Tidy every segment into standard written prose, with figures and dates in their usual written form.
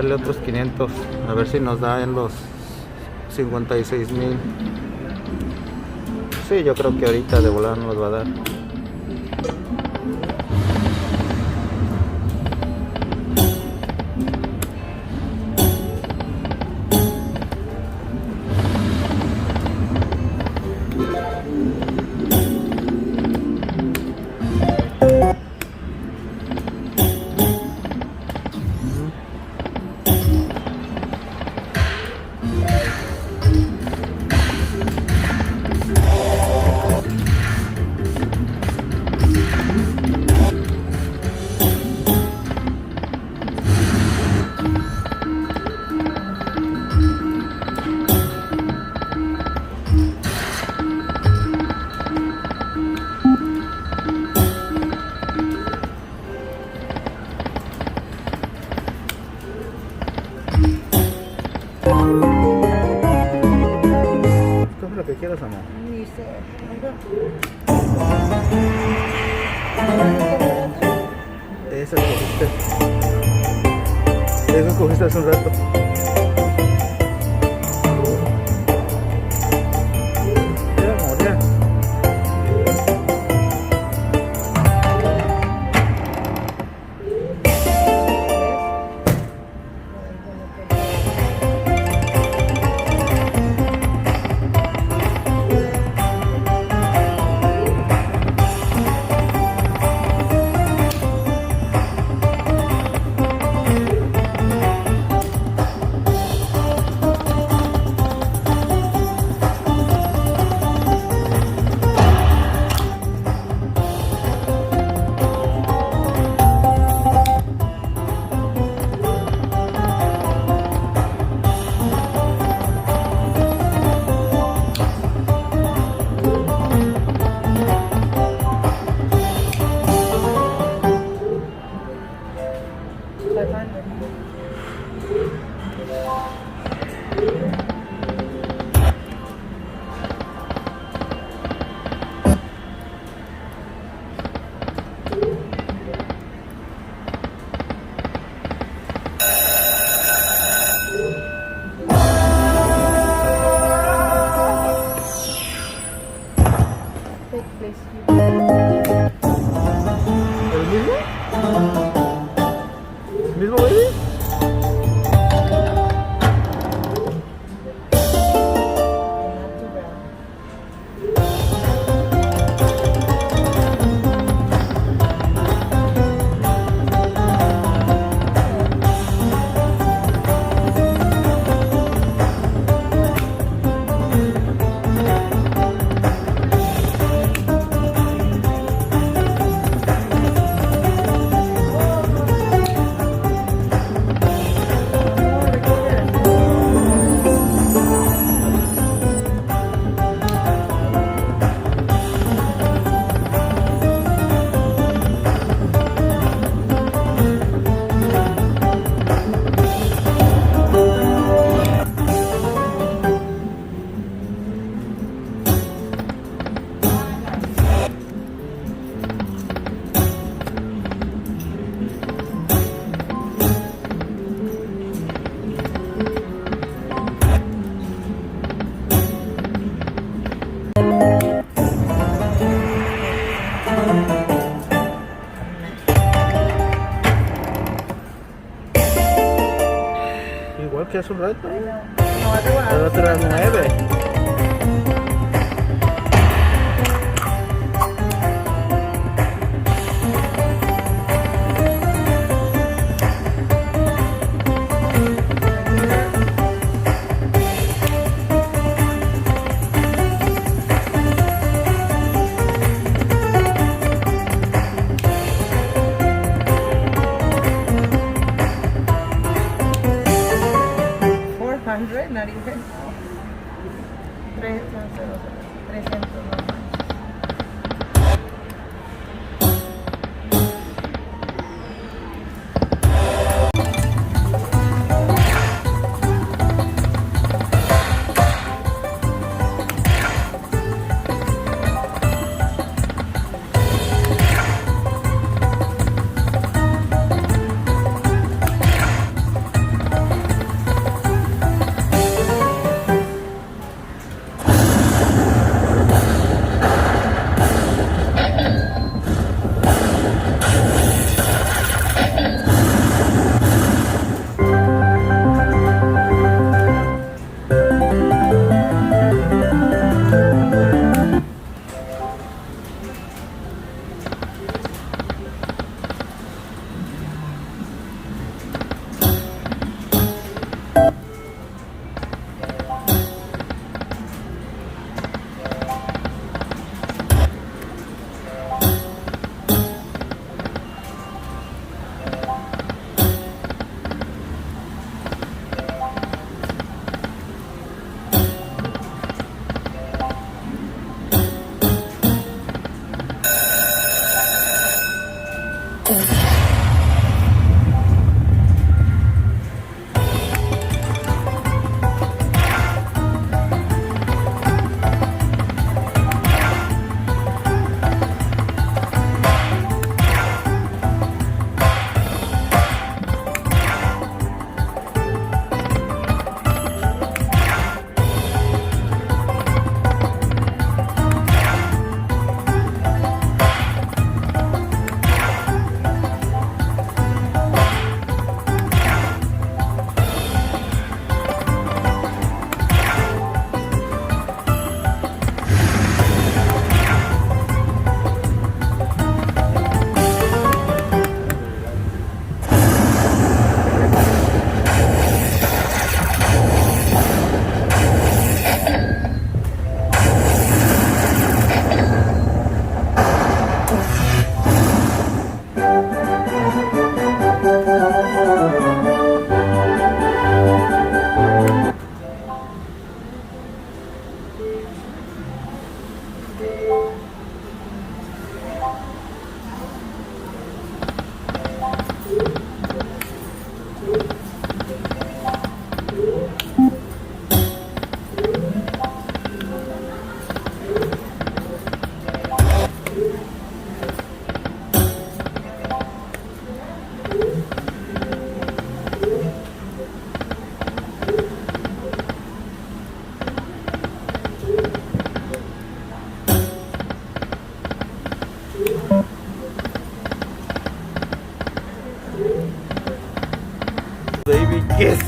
echarle otros 500, a ver si nos da en los 56,000. Sí, yo creo que ahorita de volar nos va a dar. Lo que quieras, amor. Ni sé. Eso cogiste. Eso cogiste hace un rato. Ya, amor, ya. ¿El mismo? ¿Mismo, baby? Igual que hace un rato. Pero otras 9. Not even 300 nomás. Baby kiss.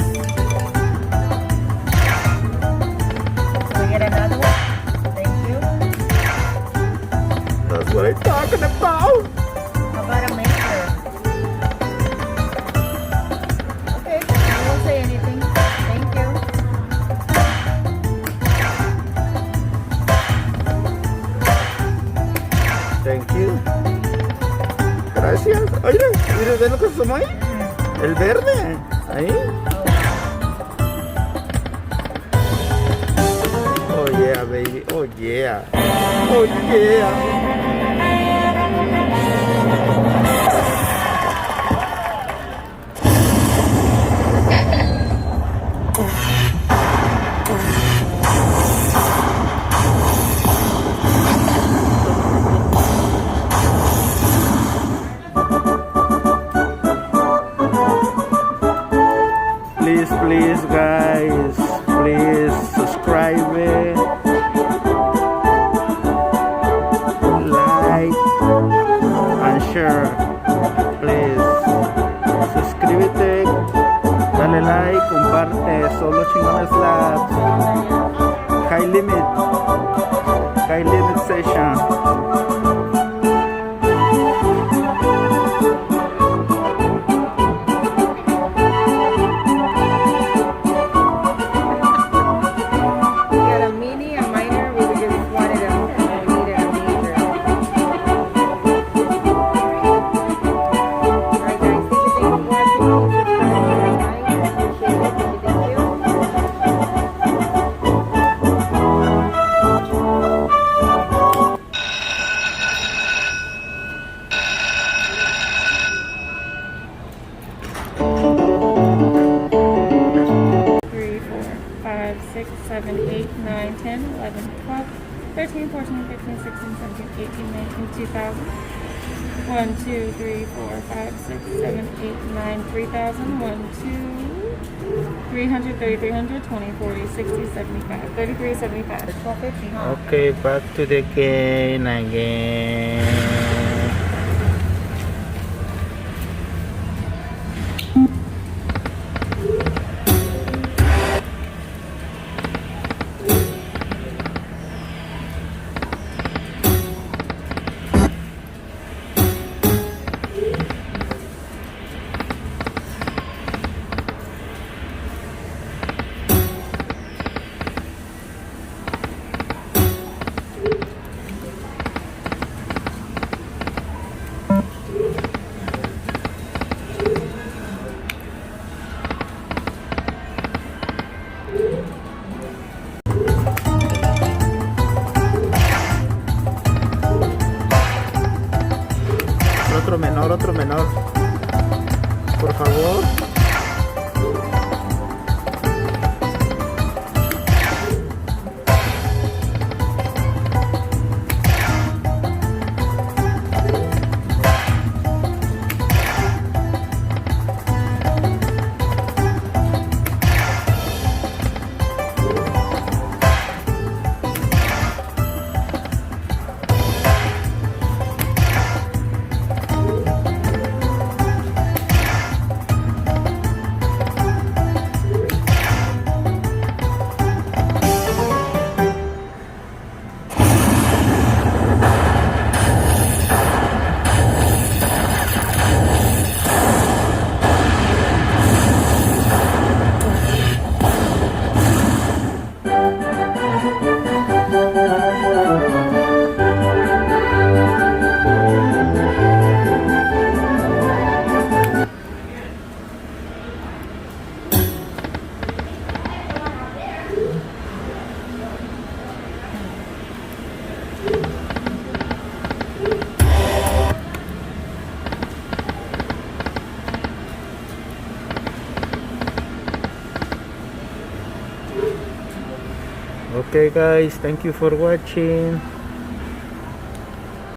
Can we get another one? Thank you. That's what I'm talking about. How about a maker? Okay, I won't say anything. Thank you. Thank you. Gracias. Oye, mira, ve lo que somos ahí. El verde. Ahí. Oh yeah, baby. Oh yeah. Oh yeah. Please guys, please subscribe, like and share. Please suscríbete, dale like, comparte. Solo Chingon Labs. High limit session. One, two, three, four, five, six, seven, eight, nine, 3,000. 1, 2, 300, 3,300, 20, 40, 60, 75, 33, 75. It's 1250, huh? Okay, back to the game again. número menor, por favor. Okay guys, thank you for watching.